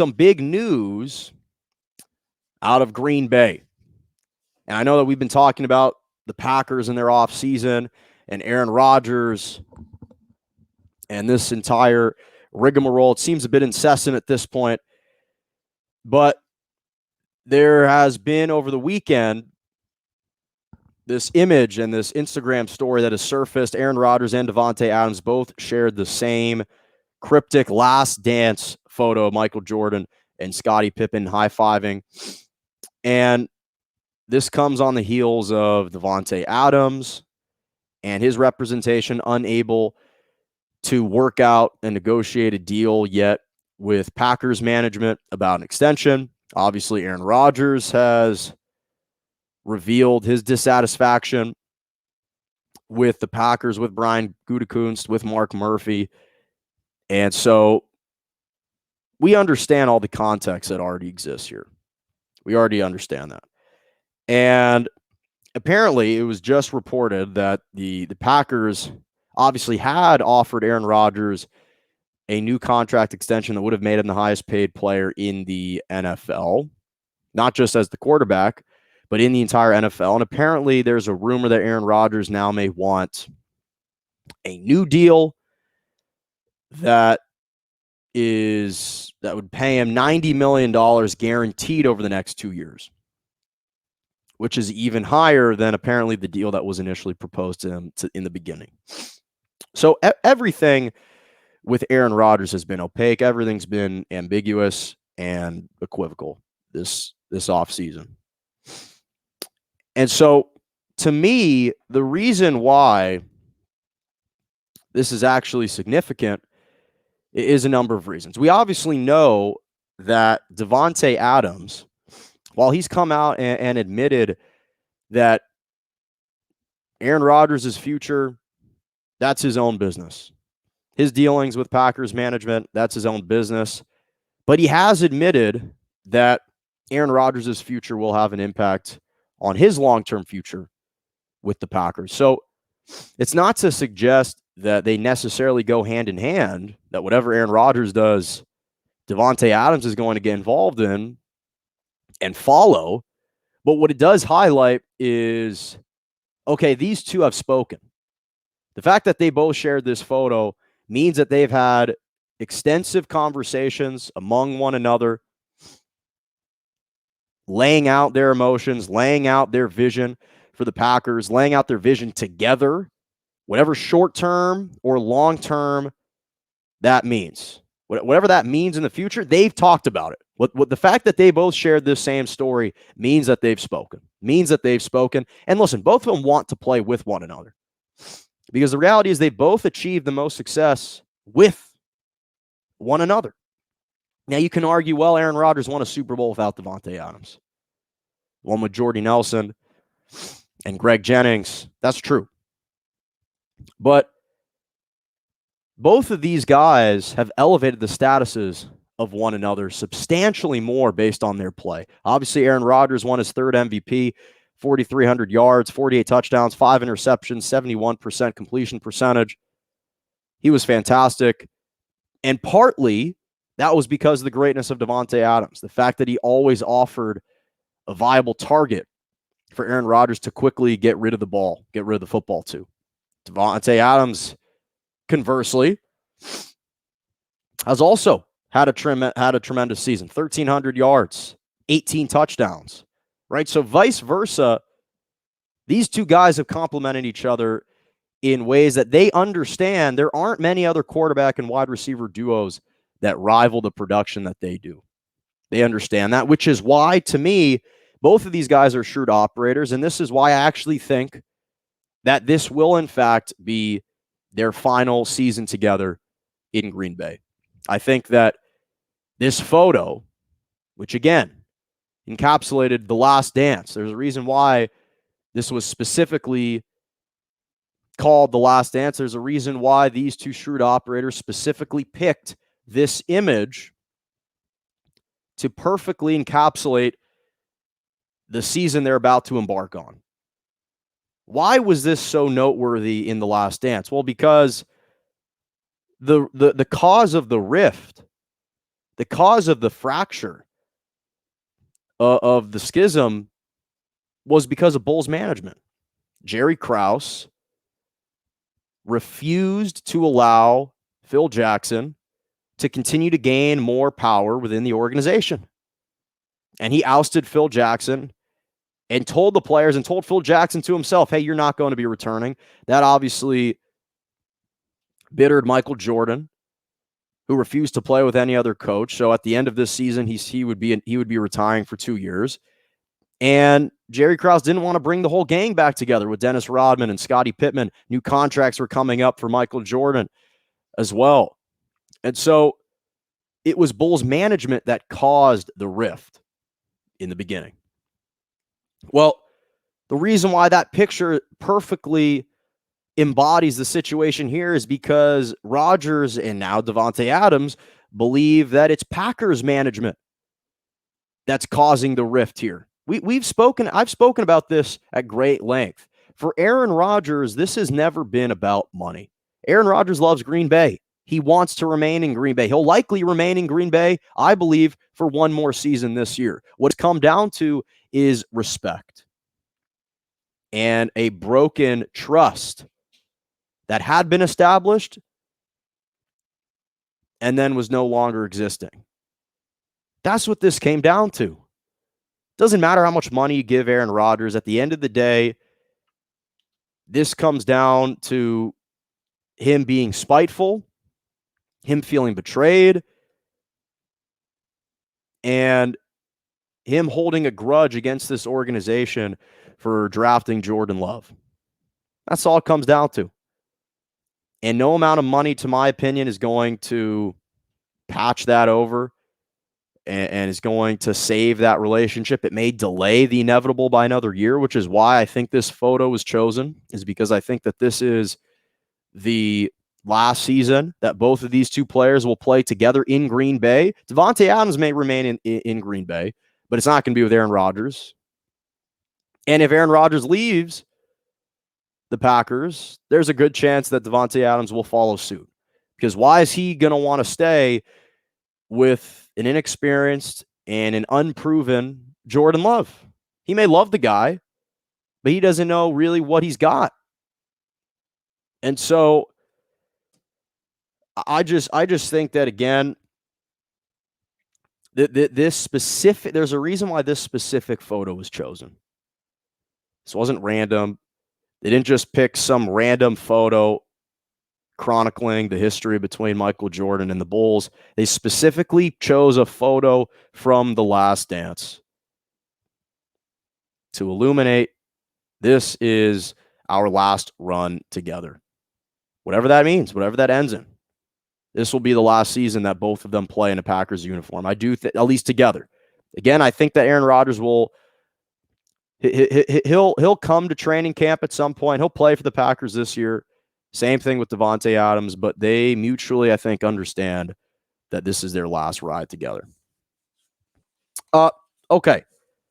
some big news out of Green Bay. And I know that we've been talking about the Packers in their offseason and Aaron Rodgers and this entire rigmarole. It seems a bit incessant at this point. But there has been over the weekend this image and this Instagram story that has surfaced. Aaron Rodgers and Davante Adams both shared the same cryptic last dance photo of Michael Jordan and Scottie Pippen high-fiving. And this comes on the heels of Davante Adams and his representation unable to work out and negotiate a deal yet with Packers management about an extension. Obviously, Aaron Rodgers has revealed his dissatisfaction with the Packers, with Brian Gutekunst, with Mark Murphy. And so we understand all the context that already exists here. We already understand that. And apparently it was just reported that the Packers obviously had offered Aaron Rodgers a new contract extension that would have made him the highest paid player in the NFL, not just as the quarterback, but in the entire NFL. And apparently there's a rumor that Aaron Rodgers now may want a new deal that would pay him $90 million guaranteed over the next 2 years, which is even higher than apparently the deal that was initially proposed to him in the beginning. So everything with Aaron Rodgers has been opaque. Everything's been ambiguous and equivocal this offseason. And so, to me, the reason why this is actually significant is a number of reasons. We obviously know that Davante Adams, while he's come out and admitted that Aaron Rodgers' future, that's his own business. His dealings with Packers management, that's his own business. But he has admitted that Aaron Rodgers' future will have an impact on his long-term future with the Packers. So it's not to suggest that they necessarily go hand in hand, that whatever Aaron Rodgers does, Davante Adams is going to get involved in and follow. But what it does highlight is, okay, these two have spoken. The fact that they both shared this photo means that they've had extensive conversations among one another, laying out their emotions, laying out their vision for the Packers, laying out their vision together, whatever short-term or long-term that means. Whatever that means in the future, they've talked about it. What the fact that they both shared this same story means that they've spoken. And listen, both of them want to play with one another. Because the reality is they both achieved the most success with one another. Now, you can argue, well, Aaron Rodgers won a Super Bowl without Davante Adams. One with Jordy Nelson and Greg Jennings. That's true. But both of these guys have elevated the statuses of one another substantially more based on their play. Obviously, Aaron Rodgers won his third MVP, 4,300 yards, 48 touchdowns, 5 interceptions, 71% completion percentage. He was fantastic. And partly, that was because of the greatness of Davante Adams. The fact that he always offered a viable target for Aaron Rodgers to quickly get rid of the ball, get rid of the football to. Davante Adams, conversely, has also had a tremendous season. 1,300 yards, 18 touchdowns. Right? So vice versa, these two guys have complemented each other in ways that they understand. There aren't many other quarterback and wide receiver duos that rival the production that they do. They understand that, which is why, to me, both of these guys are shrewd operators, and this is why I actually think that this will, in fact, be their final season together in Green Bay. I think that this photo, which, again, encapsulated the last dance. There's a reason why this was specifically called the last dance. There's a reason why these two shrewd operators specifically picked this image to perfectly encapsulate the season they're about to embark on. Why was this so noteworthy in the last dance? Well, because the cause of the rift, the cause of the fracture of the schism was because of Bulls management. Jerry Krause refused to allow Phil Jackson to continue to gain more power within the organization. And he ousted Phil Jackson and told the players and told Phil Jackson to himself, hey, you're not going to be returning. That obviously bittered Michael Jordan, who refused to play with any other coach. So at the end of this season, he would be retiring for 2 years. And Jerry Krause didn't want to bring the whole gang back together with Dennis Rodman and Scottie Pippen. New contracts were coming up for Michael Jordan as well. And so it was Bulls management that caused the rift in the beginning. Well, the reason why that picture perfectly embodies the situation here is because Rodgers and now Davante Adams believe that it's Packers management that's causing the rift here. I've spoken about this at great length. For Aaron Rodgers, this has never been about money. Aaron Rodgers loves Green Bay. He wants to remain in Green Bay. He'll likely remain in Green Bay, I believe, for one more season this year. What's come down to is respect and a broken trust that had been established and then was no longer existing. That's what this came down to. Doesn't matter how much money you give Aaron Rodgers. At the end of the day, this comes down to him being spiteful, him feeling betrayed, and him holding a grudge against this organization for drafting Jordan Love. That's all it comes down to. And no amount of money, to my opinion, is going to patch that over and is going to save that relationship. It may delay the inevitable by another year, which is why I think this photo was chosen, is because I think that this is the last season that both of these two players will play together in Green Bay. Davante Adams may remain in Green Bay, but it's not going to be with Aaron Rodgers. And if Aaron Rodgers leaves the Packers, there's a good chance that Davante Adams will follow suit. Because why is he going to want to stay with an inexperienced and an unproven Jordan Love? He may love the guy, but he doesn't know really what he's got. And so I just think that, again, this specific, there's a reason why this specific photo was chosen. This wasn't random. They didn't just pick some random photo chronicling the history between Michael Jordan and the Bulls. They specifically chose a photo from The Last Dance to illuminate this is our last run together. Whatever that means, whatever that ends in. This will be the last season that both of them play in a Packers uniform. I do at least together. Again, I think that Aaron Rodgers will he'll come to training camp at some point. He'll play for the Packers this year. Same thing with Davante Adams, but they mutually, I think, understand that this is their last ride together. Okay.